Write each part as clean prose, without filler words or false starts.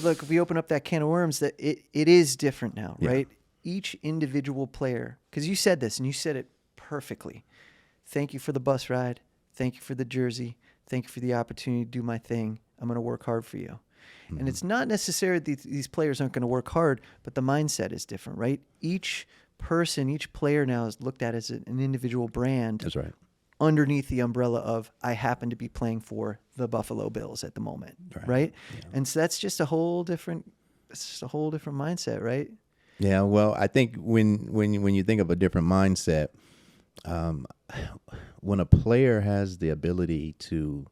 look, if we open up that can of worms, that it is different now, Yeah. right? Each individual player, because you said this and you said it perfectly. Thank you for the bus ride. Thank you for the jersey. Thank you for the opportunity to do my thing. I'm going to work hard for you. Mm-hmm. And it's not necessarily these players aren't going to work hard, but the mindset is different, right? Each person, each player now is looked at as an individual brand. That's right. Underneath the umbrella of I happen to be playing for the Buffalo Bills at the moment, right? Yeah. And so that's just a whole different mindset, right? Yeah, well, I think when you think of a different mindset, when a player has the ability to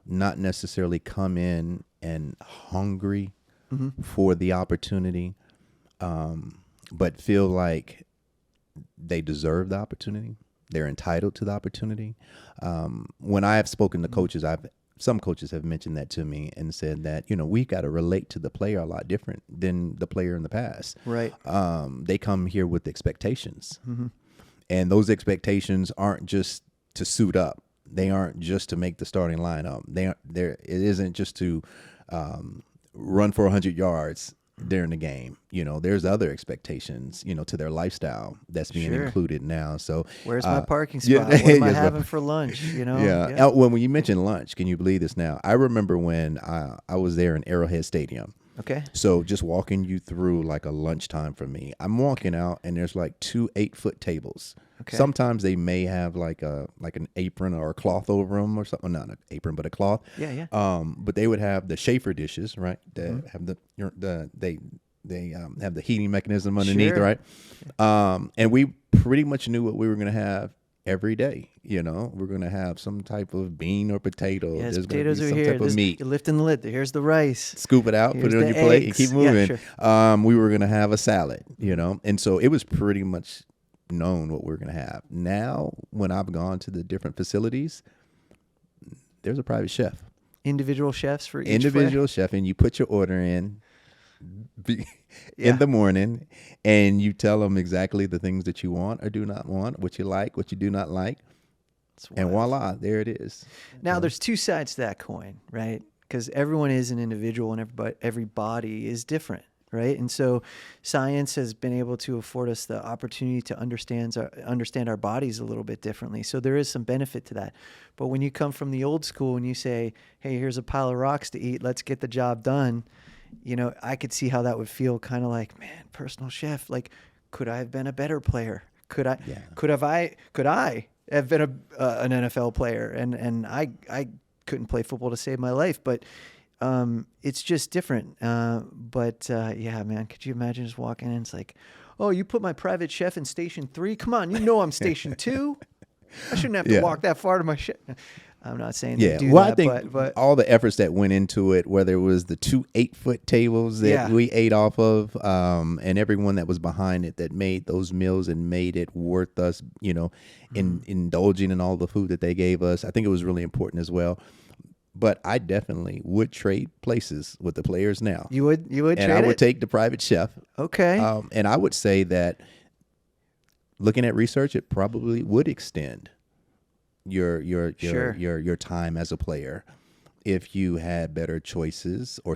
not necessarily come in and hungry for the opportunity, but feel like they deserve the opportunity, they're entitled to the opportunity. When I have spoken to coaches, some coaches have mentioned that to me and said that, we got to relate to the player a lot different than the player in the past. Right. They come here with expectations. And those expectations aren't just to suit up. They aren't just to make the starting lineup. It isn't just to run for 100 yards during the game. There's other expectations, to their lifestyle that's being included now. So where's my parking spot? What am I having for lunch? Yeah. When you mentioned lunch, can you believe this now? I remember when I was there in Arrowhead Stadium. Okay. So just walking you through like a lunchtime for me, I'm walking out and there's like 2 8-foot tables. Okay. Sometimes they may have like an apron or a cloth over them or something. Not an apron, but a cloth. Yeah. But they would have the Schaefer dishes, right? That have they have the heating mechanism underneath, Sure. right? And we pretty much knew what we were going to have every day. We're going to have some type of bean or potato. Yes, There's potatoes going are to be here. some type of meat. You're lifting the lid. Here's the rice. Scoop it out, Here's put it on the your plate, and eggs. keep Yeah, moving. sure. We were going to have a salad, and so it was pretty much known what we were going to have. Now, when I've gone to the different facilities, there's a private chef. Individual chefs for each Individual chef, and you put your order in the morning, and you tell them exactly the things that you want or do not want, what you like, what you do not like. And voila, there it is. Now, there's two sides to that coin, right? Because everyone is an individual and every body is different, right? And so science has been able to afford us the opportunity to understand our bodies a little bit differently. So there is some benefit to that. But when you come from the old school and you say, hey, here's a pile of rocks to eat, let's get the job done, I could see how that would feel kind of like, man, personal chef, like, could I have been a better player? Could I have been an NFL player, and I couldn't play football to save my life, but it's just different. Yeah, man, could you imagine just walking in? It's like, oh, you put my private chef in station 3? Come on, I'm station 2. I shouldn't have to walk that far to my chef. I'm not saying they do that, I think but all the efforts that went into it, whether it was the 2 8-foot tables that we ate off of, and everyone that was behind it that made those meals and made it worth us, indulging in all the food that they gave us. I think it was really important as well. But I definitely would trade places with the players now. You would and trade I would it? take the private chef. Okay. And I would say that looking at research, it probably would extend your time as a player if you had better choices or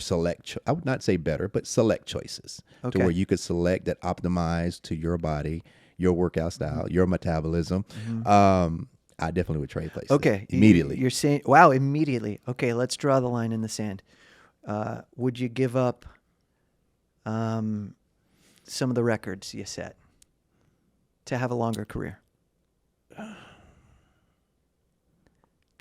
I would not say better, but select choices to where you could select that optimize to your body, your workout style, your metabolism. I definitely would trade places. Okay. Immediately. You're saying, wow, immediately. Okay, let's draw the line in the sand. Would you give up some of the records you set to have a longer career?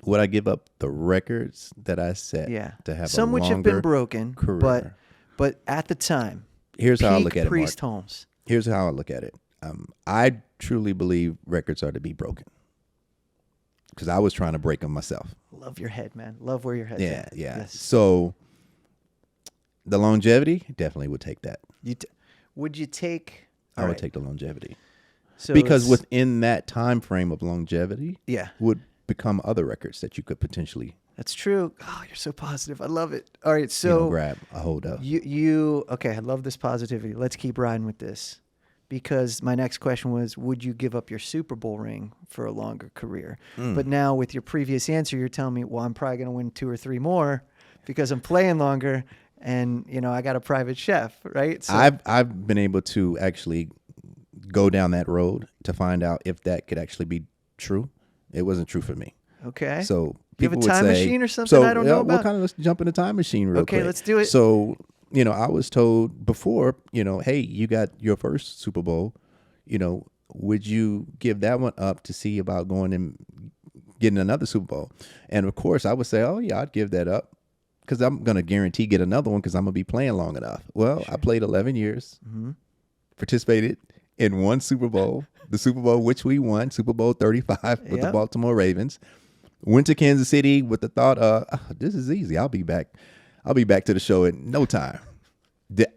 Would I give up the records that I set to have some a which have been broken career? But at the time, here's how I look at it, Priest Mark. Holmes. Here's how I look at it. I truly believe records are to be broken because I was trying to break them myself. Love your head, man. Love where your head's at. Yeah. Yes. So the longevity, definitely would take that. Would you take? I would take the longevity. So because within that time frame of longevity, yeah, would become other records that you could potentially. That's true. Oh, you're so positive. I love it. All right, so grab a hold of. Okay, I love this positivity. Let's keep riding with this. Because my next question was, would you give up your Super Bowl ring for a longer career? But now with your previous answer, you're telling me, well, I'm probably going to win 2 or 3 more because I'm playing longer and I got a private chef, right? So, I've been able to actually go down that road to find out if that could actually be true. It wasn't true for me. okay. So You have a people would time say, machine or something I don't know We'll about? kind of let's jump in the time machine real quick. Okay, let's do it. So, I was told before, hey, you got your first Super Bowl, would you give that one up to see about going and getting another Super Bowl? And of course I would say, oh yeah, I'd give that up because I'm going to guarantee get another one because I'm going to be playing long enough. Well, sure. I played 11 years, participated in one Super Bowl, the Super Bowl which we won, Super Bowl 35 with the Baltimore Ravens. Went to Kansas City with the thought of, this is easy. I'll be back to the show in no time.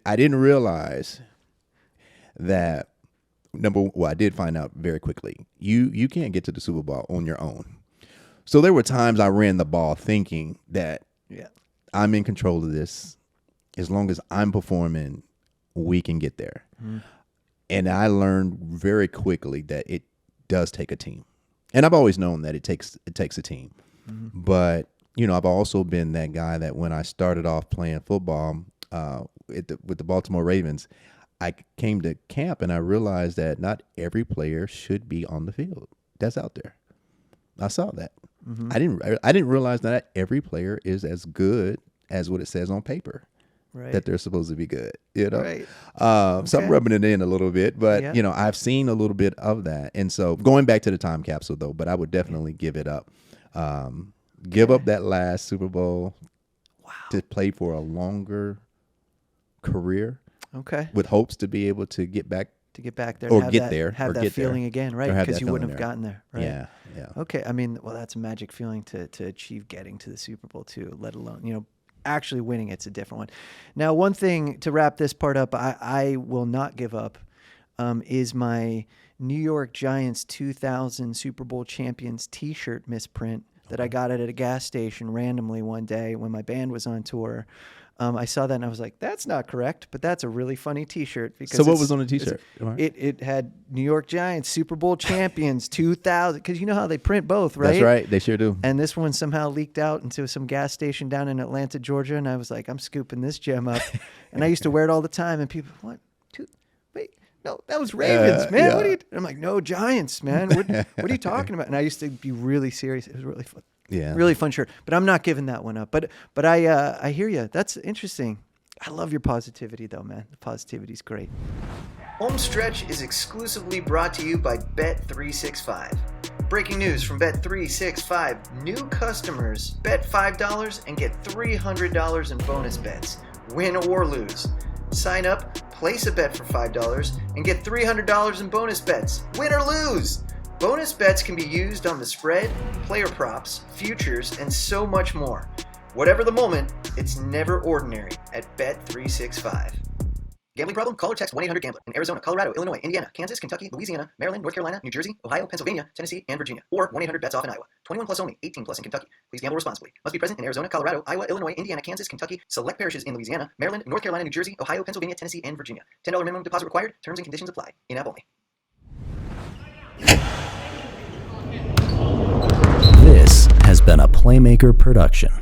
I didn't realize that I did find out very quickly. You can't get to the Super Bowl on your own. So there were times I ran the ball thinking that I'm in control of this. As long as I'm performing, we can get there. Mm-hmm. And I learned very quickly that it does take a team. And I've always known that it takes a team. Mm-hmm. But, I've also been that guy that when I started off playing football with the Baltimore Ravens, I came to camp and I realized that not every player should be on the field. That's out there. I saw that. Mm-hmm. I didn't realize that every player is as good as what it says on paper. Right. That they're supposed to be good, Right. So I'm rubbing it in a little bit, but I've seen a little bit of that. And so going back to the time capsule though, but I would definitely give it up. Give up that last Super Bowl to play for a longer career. Okay. With hopes to be able to get back there or and get there have or that get feeling there. again, right? Because you wouldn't have gotten there, right? Yeah. Okay. I mean, well, that's a magic feeling to achieve getting to the Super Bowl too, let alone, actually winning. It's a different one. Now, one thing to wrap this part up, I will not give up, is my New York Giants 2000 Super Bowl champions T-shirt misprint that I got at a gas station randomly one day when my band was on tour. I saw that and I was like, that's not correct, but that's a really funny T-shirt. So what was on the T-shirt? It had New York Giants Super Bowl champions 2000, because you know how they print both, right? That's right. They sure do. And this one somehow leaked out into some gas station down in Atlanta, Georgia, and I was like, I'm scooping this gem up. And I used to wear it all the time, and people, what? Wait, no, that was Ravens, man. Yeah. What are you? I'm like, no, Giants, man. What are you talking about? And I used to be really serious. It was really fun. Yeah, really fun shirt. But I'm not giving that one up. But I hear you. That's interesting. I love your positivity, though, man. The positivity's great. Holmes Stretch is exclusively brought to you by Bet365. Breaking news from Bet365. New customers bet $5 and get $300 in bonus bets, win or lose. Sign up, place a bet for $5, and get $300 in bonus bets, win or lose. Bonus bets can be used on the spread, player props, futures, and so much more. Whatever the moment, it's never ordinary at Bet365. Gambling problem? Call or text 1-800-GAMBLER in Arizona, Colorado, Illinois, Indiana, Kansas, Kentucky, Louisiana, Maryland, North Carolina, New Jersey, Ohio, Pennsylvania, Tennessee, and Virginia. Or 1-800-BETS-OFF in Iowa. 21 plus only, 18 plus in Kentucky. Please gamble responsibly. Must be present in Arizona, Colorado, Iowa, Illinois, Indiana, Kansas, Kentucky, select parishes in Louisiana, Maryland, North Carolina, New Jersey, Ohio, Pennsylvania, Tennessee, and Virginia. $10 minimum deposit required. Terms and conditions apply. In-app only. This has been a Playmaker production.